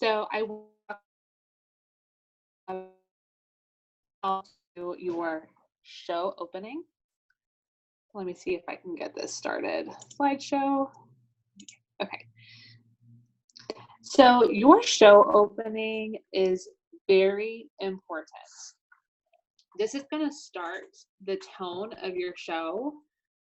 So I will do your show opening. Let me see if I can get this started. Slideshow. Okay. So your show opening is very important. This is going to start the tone of your show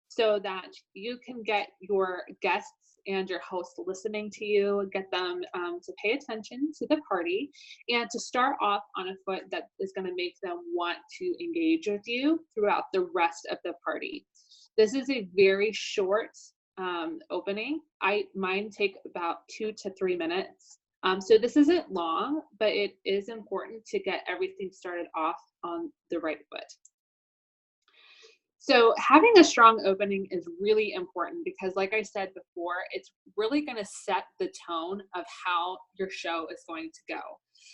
so that you can get your guests and your host listening to you, get them to pay attention to the party, and to start off on a foot that is going to make them want to engage with you throughout the rest of the party. This is a very short opening. Mine take about 2 to 3 minutes. So this isn't long, but it is important to get everything started off on the right foot. So having a strong opening is really important because, like I said before, it's really going to set the tone of how your show is going to go.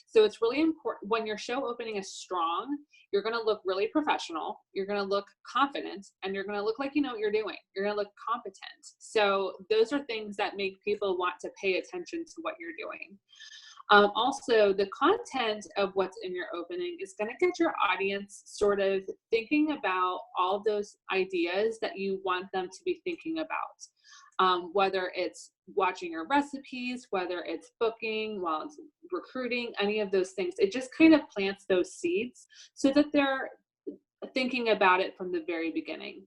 So it's really important when your show opening is strong, you're going to look really professional, you're going to look confident, and you're going to look like you know what you're doing. You're going to look competent. So those are things that make people want to pay attention to what you're doing. Also, the content of what's in your opening is going to get your audience sort of thinking about all those ideas that you want them to be thinking about. Whether it's watching your recipes, whether it's booking, while it's recruiting, any of those things. It just kind of plants those seeds so that they're thinking about it from the very beginning.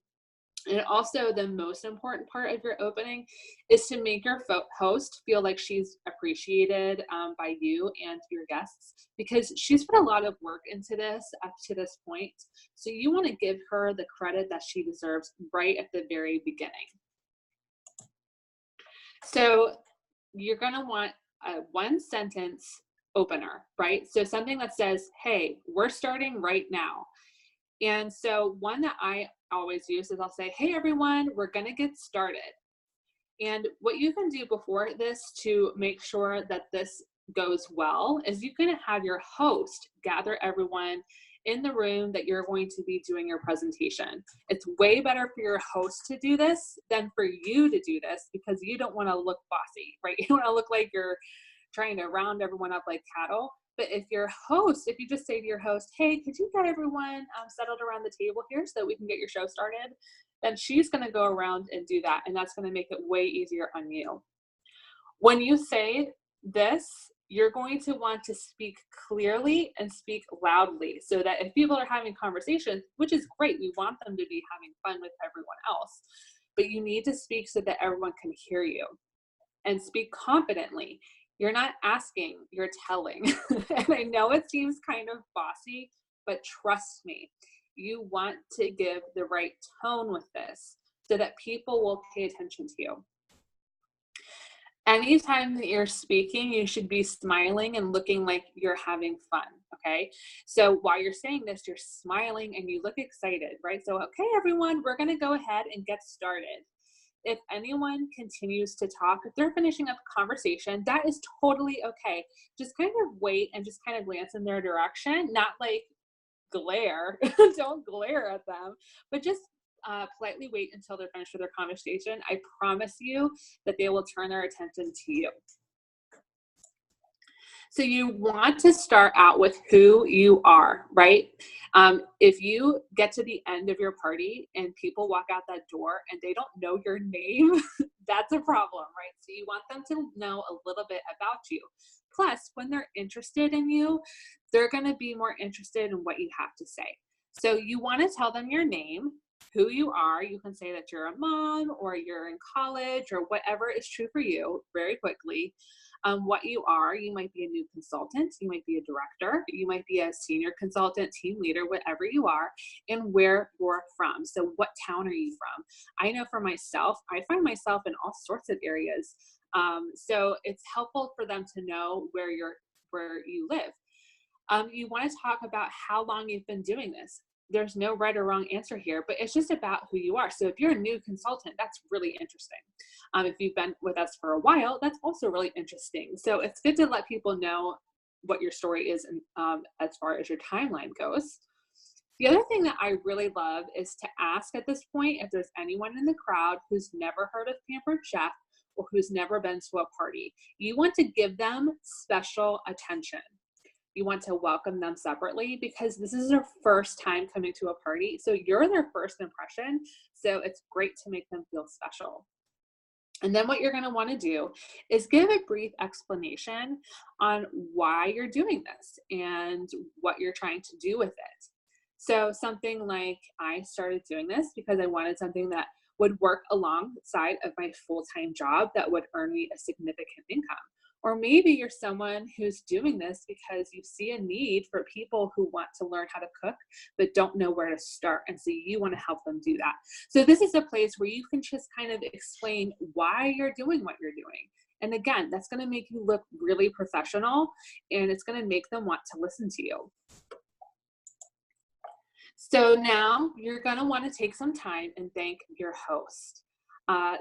And also, the most important part of your opening is to make your host feel like she's appreciated by you and your guests, because she's put a lot of work into this up to this point. So you want to give her the credit that she deserves right at the very beginning. So you're going to want a one sentence opener, right? So something that says, hey, we're starting right now. And so one that I always use is I'll say, hey, everyone, we're going to get started. And what you can do before this to make sure that this goes well is you're going to have your host gather everyone in the room that you're going to be doing your presentation. It's way better for your host to do this than for you to do this, because you don't want to look bossy, right? You want to look like you're trying to round everyone up like cattle. But if you just say to your host, hey, could you get everyone settled around the table here so that we can get your show started? Then she's going to go around and do that. And that's going to make it way easier on you. When you say this, you're going to want to speak clearly and speak loudly so that if people are having conversations, which is great, we want them to be having fun with everyone else, but you need to speak so that everyone can hear you, and speak confidently. You're not asking, you're telling. And I know it seems kind of bossy, but trust me, you want to give the right tone with this so that people will pay attention to you. Anytime that you're speaking, you should be smiling and looking like you're having fun, okay? So while you're saying this, you're smiling and you look excited, right? So, okay, everyone, we're gonna go ahead and get started. If anyone continues to talk, if they're finishing up a conversation, that is totally okay. Just kind of wait and just kind of glance in their direction, not like glare. Don't glare at them, but just politely wait until they're finished with their conversation. I promise you that they will turn their attention to you. So you want to start out with who you are, right? If you get to the end of your party and people walk out that door and they don't know your name, that's a problem, right? So you want them to know a little bit about you. Plus, when they're interested in you, they're going to be more interested in what you have to say. So you want to tell them your name, who you are. You can say that you're a mom or you're in college or whatever is true for you very quickly. What you are. You might be a new consultant, you might be a director, you might be a senior consultant, team leader, whatever you are, and where you're from. So what town are you from? I know for myself, I find myself in all sorts of areas. So it's helpful for them to know where you live. You want to talk about how long you've been doing this. There's no right or wrong answer here, but it's just about who you are. So if you're a new consultant, that's really interesting. If you've been with us for a while, that's also really interesting. So it's good to let people know what your story is as far as your timeline goes. The other thing that I really love is to ask at this point if there's anyone in the crowd who's never heard of Pampered Chef or who's never been to a party. You want to give them special attention. You want to welcome them separately because this is their first time coming to a party. So you're their first impression. So it's great to make them feel special. And then what you're going to want to do is give a brief explanation on why you're doing this and what you're trying to do with it. So something like, I started doing this because I wanted something that would work alongside of my full-time job that would earn me a significant income. Or maybe you're someone who's doing this because you see a need for people who want to learn how to cook but don't know where to start. And so you want to help them do that. So this is a place where you can just kind of explain why you're doing what you're doing. And again, that's going to make you look really professional, and it's going to make them want to listen to you. So now you're going to want to take some time and thank your host.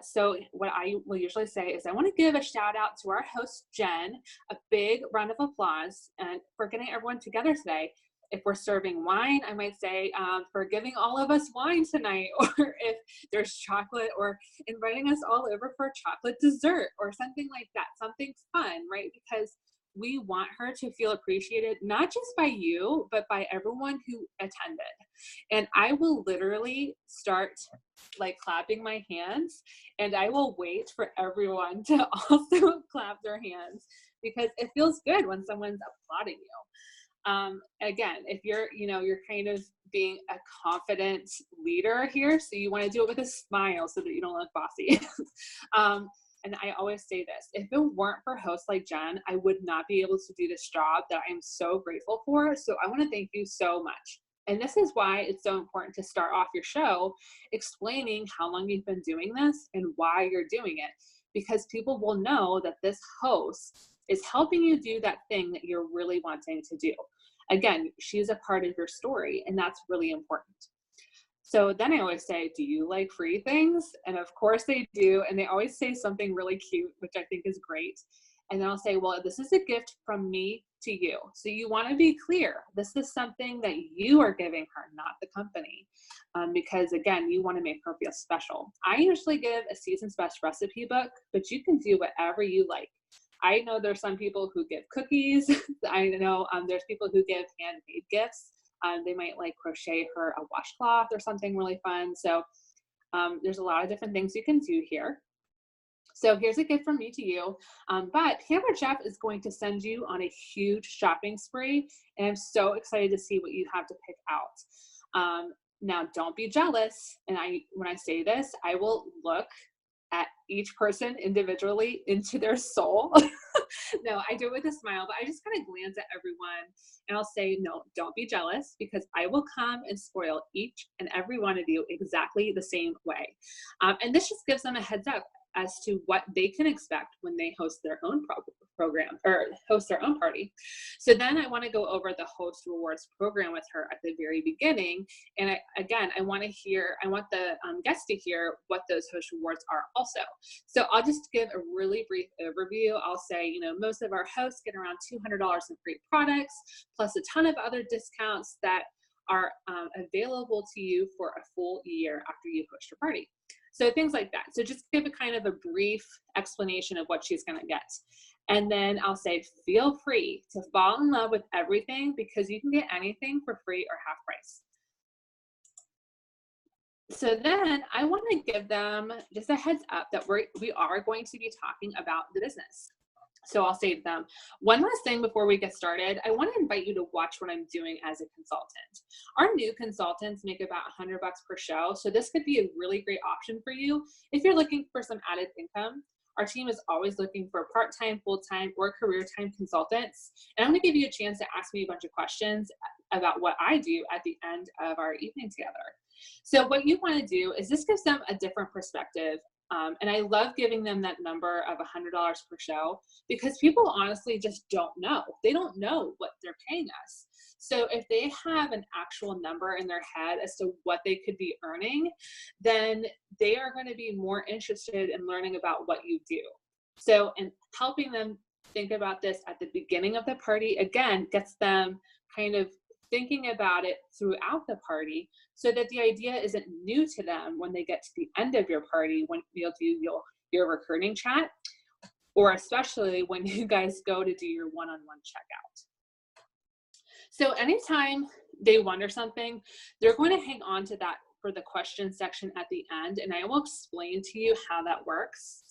So what I will usually say is I want to give a shout out to our host, Jen, a big round of applause and for getting everyone together today. If we're serving wine, I might say for giving all of us wine tonight, or if there's chocolate, or inviting us all over for a chocolate dessert or something like that, something fun, right? Because we want her to feel appreciated, not just by you, but by everyone who attended. And I will literally start like clapping my hands, and I will wait for everyone to also clap their hands because it feels good when someone's applauding you. Again, if you're kind of being a confident leader here, so you want to do it with a smile so that you don't look bossy. And I always say this, if it weren't for hosts like Jen, I would not be able to do this job that I'm so grateful for. So I want to thank you so much. And this is why it's so important to start off your show explaining how long you've been doing this and why you're doing it, because people will know that this host is helping you do that thing that you're really wanting to do. Again, she's a part of your story, and that's really important. So then I always say, do you like free things? And of course they do. And they always say something really cute, which I think is great. And then I'll say, well, this is a gift from me to you. So you want to be clear. This is something that you are giving her, not the company. Because again, you want to make her feel special. I usually give a season's best recipe book, but you can do whatever you like. I know there's some people who give cookies. I know there's people who give handmade gifts. They might like crochet her a washcloth or something really fun. So there's a lot of different things you can do here. So here's a gift from me to you. But Pampered Chef is going to send you on a huge shopping spree, and I'm so excited to see what you have to pick out. Now, don't be jealous. And when I say this, I will look at each person individually into their soul. No, I do it with a smile, but I just kind of glance at everyone and I'll say, no, don't be jealous, because I will come and spoil each and every one of you exactly the same way. And this just gives them a heads up as to what they can expect when they host their own program or host their own party. So then I want to go over the host rewards program with her at the very beginning. And I want the guests to hear what those host rewards are also. So I'll just give a really brief overview. I'll say, most of our hosts get around $200 in free products, plus a ton of other discounts that are available to you for a full year after you host your party. So things like that. So just give a kind of a brief explanation of what she's going to get. And then I'll say, feel free to fall in love with everything, because you can get anything for free or half price. So then I want to give them just a heads up that we are going to be talking about the business. So I'll say to them, one last thing before we get started, I want to invite you to watch what I'm doing as a consultant. Our new consultants make about $100 per show. So this could be a really great option for you if you're looking for some added income. Our team is always looking for part-time, full-time, or career-time consultants. And I'm going to give you a chance to ask me a bunch of questions about what I do at the end of our evening together. So what you want to do is this gives them a different perspective. And I love giving them that number of $100 per show, because people honestly just don't know. They don't know what they're paying us. So if they have an actual number in their head as to what they could be earning, then they are going to be more interested in learning about what you do. So, and helping them think about this at the beginning of the party, again, gets them kind of thinking about it throughout the party, so that the idea isn't new to them when they get to the end of your party. When you'll your recruiting chat, or especially when you guys go to do your one-on-one checkout. So anytime they wonder something, they're going to hang on to that for the question section at the end, and I will explain to you how that works.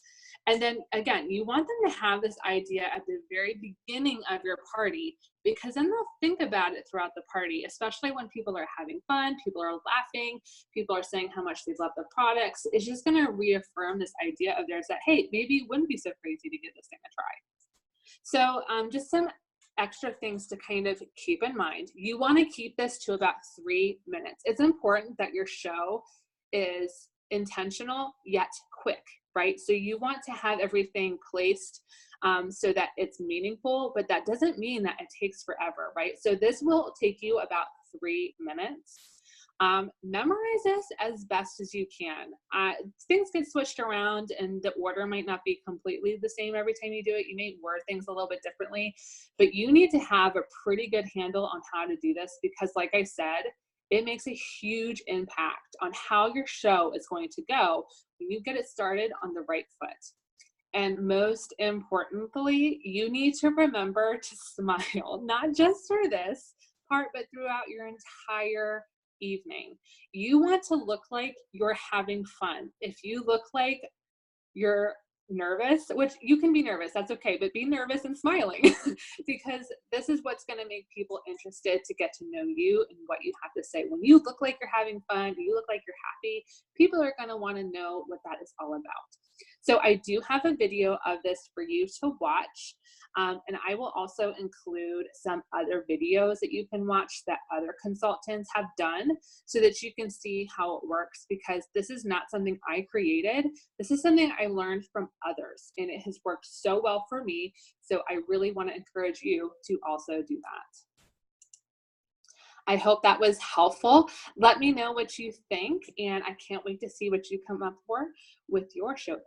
And then again, you want them to have this idea at the very beginning of your party, because then they'll think about it throughout the party, especially when people are having fun, people are laughing, people are saying how much they love the products. It's just going to reaffirm this idea of theirs that, hey, maybe it wouldn't be so crazy to give this thing a try. So just some extra things to kind of keep in mind. You want to keep this to about 3 minutes. It's important that your show is intentional yet quick, right? So you want to have everything placed so that it's meaningful, but that doesn't mean that it takes forever, right? So this will take you about 3 minutes. Memorize this as best as you can. Things get switched around and the order might not be completely the same every time you do it. You may word things a little bit differently, but you need to have a pretty good handle on how to do this, because like I said, it makes a huge impact on how your show is going to go when you get it started on the right foot. And most importantly, you need to remember to smile, not just for this part, but throughout your entire evening. You want to look like you're having fun. If you look like you're nervous, which you can be nervous, that's okay, but be nervous and smiling because this is what's going to make people interested to get to know you and what you have to say. When you look like you're having fun, you look like you're happy, people are going to want to know what that is all about. So I do have a video of this for you to watch. And I will also include some other videos that you can watch that other consultants have done so that you can see how it works, because this is not something I created. This is something I learned from others, and it has worked so well for me. So I really want to encourage you to also do that. I hope that was helpful. Let me know what you think, and I can't wait to see what you come up for with your show.